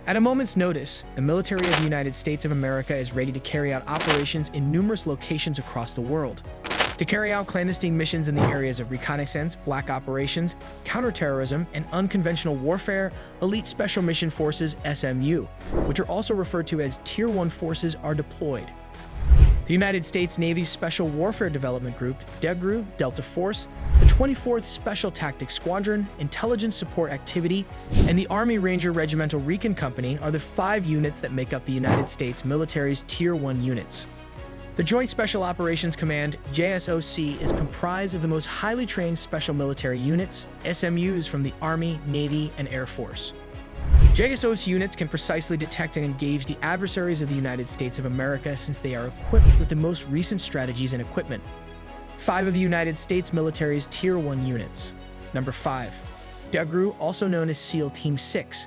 At a moment's notice, the military of the United States of America is ready to carry out operations in numerous locations across the world. To carry out clandestine missions in the areas of reconnaissance, black operations, counterterrorism, and unconventional warfare, Elite Special Mission Forces (SMU), which are also referred to as Tier 1 forces, are deployed. The United States Navy's Special Warfare Development Group, DEGRU, Delta Force, the 24th Special Tactics Squadron, Intelligence Support Activity, and the Army Ranger Regimental Recon Company are the 5 units that make up the United States military's Tier 1 units. The Joint Special Operations Command, JSOC, is comprised of the most highly trained special military units, SMUs, from the Army, Navy, and Air Force. JSOC units can precisely detect and engage the adversaries of the United States of America since they are equipped with the most recent strategies and equipment. 5 of the United States military's Tier 1 units. Number 5. DEGRU, also known as SEAL Team 6.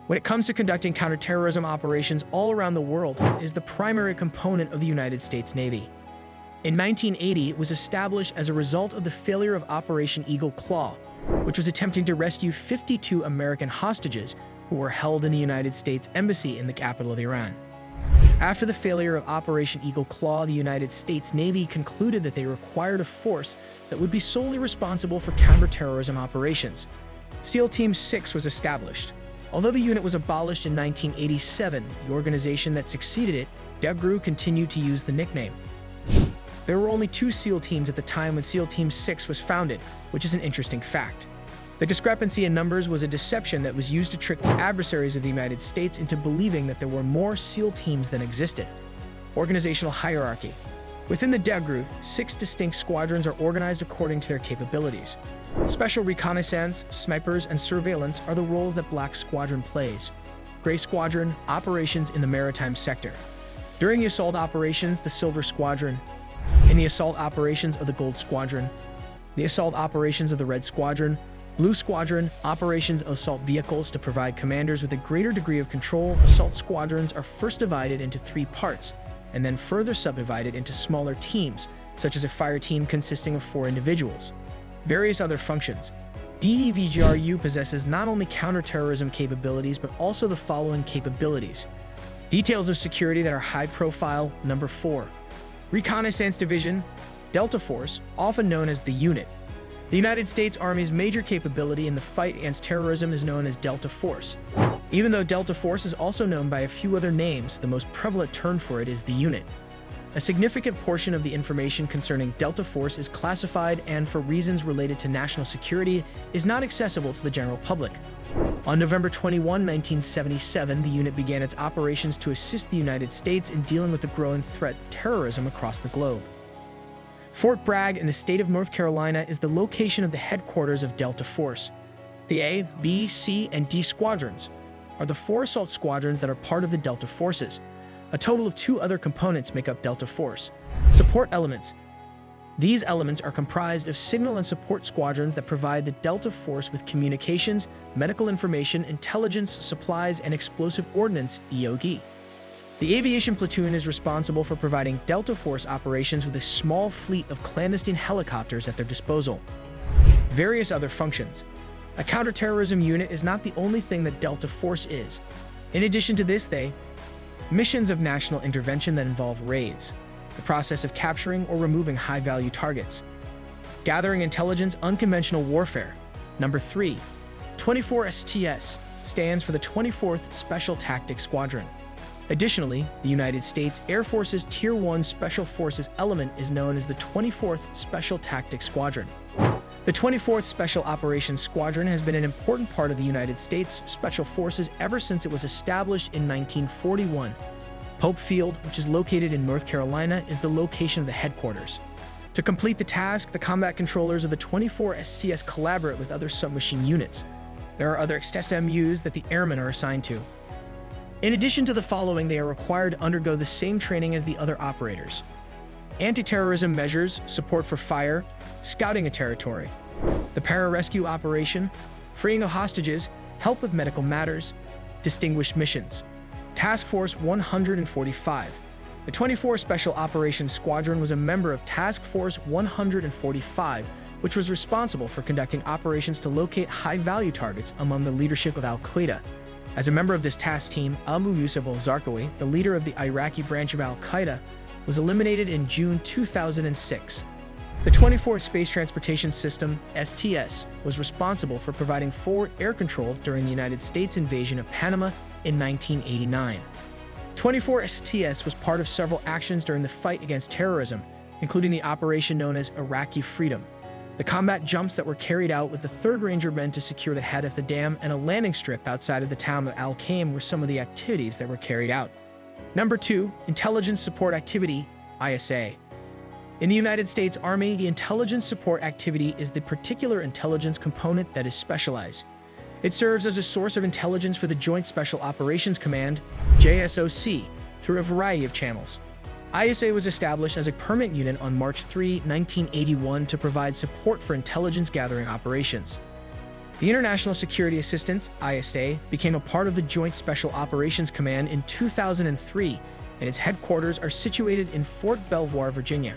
When it comes to conducting counterterrorism operations all around the world, is the primary component of the United States Navy. In 1980, it was established as a result of the failure of Operation Eagle Claw, which was attempting to rescue 52 American hostages who were held in the United States Embassy in the capital of Iran. After the failure of Operation Eagle Claw, the United States Navy concluded that they required a force that would be solely responsible for counterterrorism operations. SEAL Team 6 was established. Although the unit was abolished in 1987, the organization that succeeded it, DEGRU, continued to use the nickname. There were only 2 SEAL teams at the time when SEAL Team 6 was founded, which is an interesting fact. The discrepancy in numbers was a deception that was used to trick the adversaries of the United States into believing that there were more SEAL teams than existed. Organizational hierarchy. Within the DEGRU, 6 distinct squadrons are organized according to their capabilities. Special reconnaissance, snipers, and surveillance are the roles that Black Squadron plays. Gray Squadron, operations in the maritime sector. During the assault operations, the Silver Squadron. In the assault operations of the Gold Squadron. The assault operations of the Red Squadron. Blue Squadron, operations of assault vehicles to provide commanders with a greater degree of control. Assault squadrons are first divided into 3 parts, and then further subdivided into smaller teams, such as a fire team consisting of 4 individuals. Various other functions. DEVGRU possesses not only counterterrorism capabilities, but also the following capabilities. Details of security that are high profile. Number 4. Reconnaissance Division, Delta Force, often known as the unit. The United States Army's major capability in the fight against terrorism is known as Delta Force. Even though Delta Force is also known by a few other names, the most prevalent term for it is the unit. A significant portion of the information concerning Delta Force is classified and, for reasons related to national security, is not accessible to the general public. On November 21, 1977, the unit began its operations to assist the United States in dealing with the growing threat of terrorism across the globe. Fort Bragg in the state of North Carolina is the location of the headquarters of Delta Force. The A, B, C, and D squadrons are the 4 assault squadrons that are part of the Delta Forces. A total of 2 other components make up Delta Force. Support elements. These elements are comprised of signal and support squadrons that provide the Delta Force with communications, medical information, intelligence, supplies, and explosive ordnance (EOD). The aviation platoon is responsible for providing Delta Force operations with a small fleet of clandestine helicopters at their disposal. Various other functions. A counterterrorism unit is not the only thing that Delta Force is. In addition to this, missions of national intervention that involve raids, the process of capturing or removing high-value targets, gathering intelligence, unconventional warfare. Number 3. 24STS stands for the 24th Special Tactics Squadron. Additionally, the United States Air Force's Tier 1 Special Forces element is known as the 24th Special Tactics Squadron. The 24th Special Operations Squadron has been an important part of the United States Special Forces ever since it was established in 1941. Pope Field, which is located in North Carolina, is the location of the headquarters. To complete the task, the combat controllers of the 24STS collaborate with other submachine units. There are other SMUs that the airmen are assigned to. In addition to the following, they are required to undergo the same training as the other operators. Anti-terrorism measures, support for fire, scouting a territory, the pararescue operation, freeing of hostages, help with medical matters, distinguished missions. Task Force 145. The 24th Special Operations Squadron was a member of Task Force 145, which was responsible for conducting operations to locate high-value targets among the leadership of Al-Qaeda. As a member of this task team, Abu Yusuf al-Zarqawi, the leader of the Iraqi branch of al-Qaeda, was eliminated in June 2006. The 24th Space Transportation System, STS, was responsible for providing forward air control during the United States invasion of Panama in 1989. 24 STS was part of several actions during the fight against terrorism, including the operation known as Iraqi Freedom, the combat jumps that were carried out with the 3rd Ranger Men to secure the Haditha Dam and a landing strip outside of the town of Al-Qaim were some of the activities that were carried out. Number 2, Intelligence Support Activity, ISA. In the United States Army, the intelligence support activity is the particular intelligence component that is specialized. It serves as a source of intelligence for the Joint Special Operations Command, JSOC, through a variety of channels. ISA was established as a permanent unit on March 3, 1981 to provide support for intelligence gathering operations. The International Security Assistance, ISA, became a part of the Joint Special Operations Command in 2003, and its headquarters are situated in Fort Belvoir, Virginia.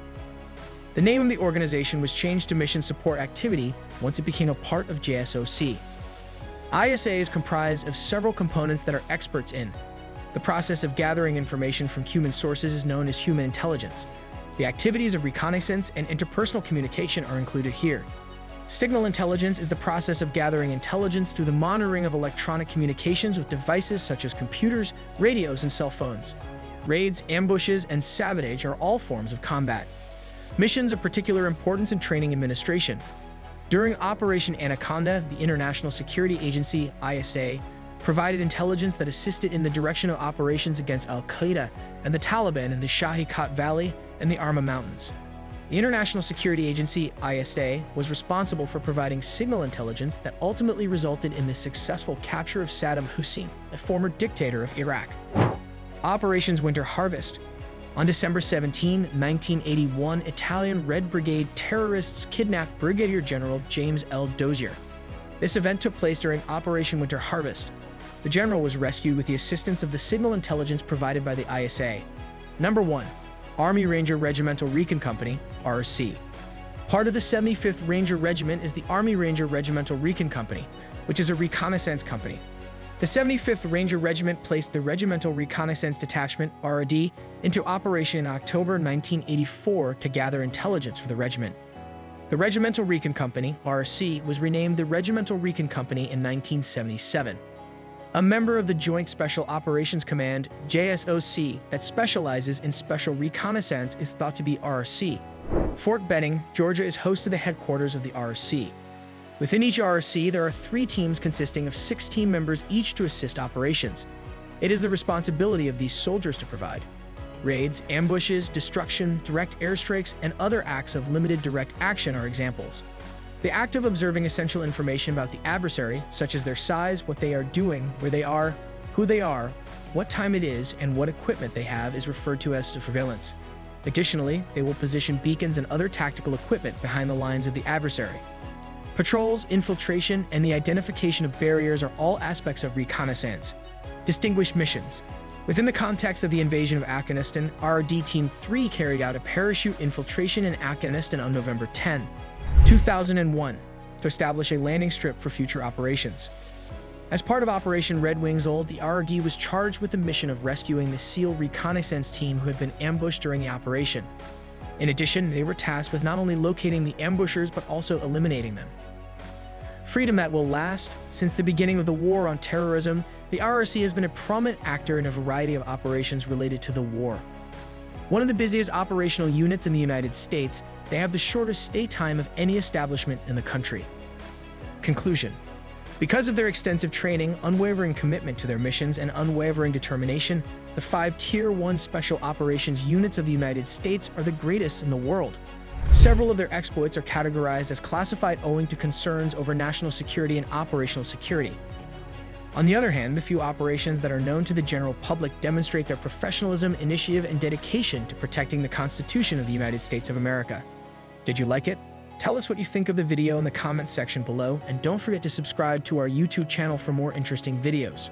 The name of the organization was changed to Mission Support Activity once it became a part of JSOC. ISA is comprised of several components that are experts in. The process of gathering information from human sources is known as human intelligence. The activities of reconnaissance and interpersonal communication are included here. Signal intelligence is the process of gathering intelligence through the monitoring of electronic communications with devices such as computers, radios, and cell phones. Raids, ambushes, and sabotage are all forms of combat. Missions of particular importance in training administration. During Operation Anaconda, the International Security Agency, ISA, provided intelligence that assisted in the direction of operations against al-Qaeda and the Taliban in the Shahi Valley and the Arma Mountains. The International Security Agency, ISA, was responsible for providing signal intelligence that ultimately resulted in the successful capture of Saddam Hussein, a former dictator of Iraq. Operations Winter Harvest. On December 17, 1981, Italian Red Brigade terrorists kidnapped Brigadier General James L. Dozier. This event took place during Operation Winter Harvest. The general was rescued with the assistance of the signal intelligence provided by the ISA. Number 1. Army Ranger Regimental Recon Company, RRC. Part of the 75th Ranger Regiment is the Army Ranger Regimental Recon Company, which is a reconnaissance company. The 75th Ranger Regiment placed the Regimental Reconnaissance Detachment, RRD, into operation in October 1984 to gather intelligence for the regiment. The Regimental Recon Company, RRC, was renamed the Regimental Recon Company in 1977. A member of the Joint Special Operations Command, JSOC, that specializes in special reconnaissance is thought to be RRC. Fort Benning, Georgia is host to the headquarters of the RRC. Within each RRC, there are 3 teams consisting of 6 team members each to assist operations. It is the responsibility of these soldiers to provide raids, ambushes, destruction, direct airstrikes, and other acts of limited direct action are examples. The act of observing essential information about the adversary, such as their size, what they are doing, where they are, who they are, what time it is, and what equipment they have is referred to as surveillance. Additionally, they will position beacons and other tactical equipment behind the lines of the adversary. Patrols, infiltration, and the identification of barriers are all aspects of reconnaissance. Distinguished missions. Within the context of the invasion of Afghanistan, RRD Team 3 carried out a parachute infiltration in Afghanistan on November 10, 2001, to establish a landing strip for future operations. As part of Operation Red Wings Old, the RRD was charged with the mission of rescuing the SEAL reconnaissance team who had been ambushed during the operation. In addition, they were tasked with not only locating the ambushers but also eliminating them. Freedom that will last. Since the beginning of the war on terrorism, the RRC has been a prominent actor in a variety of operations related to the war. One of the busiest operational units in the United States, they have the shortest stay time of any establishment in the country. Conclusion. Because of their extensive training, unwavering commitment to their missions, and unwavering determination, the 5 Tier 1 Special Operations units of the United States are the greatest in the world. Several of their exploits are categorized as classified owing to concerns over national security and operational security. On the other hand, the few operations that are known to the general public demonstrate their professionalism, initiative, and dedication to protecting the Constitution of the United States of America. Did you like it? Tell us what you think of the video in the comments section below, and don't forget to subscribe to our YouTube channel for more interesting videos.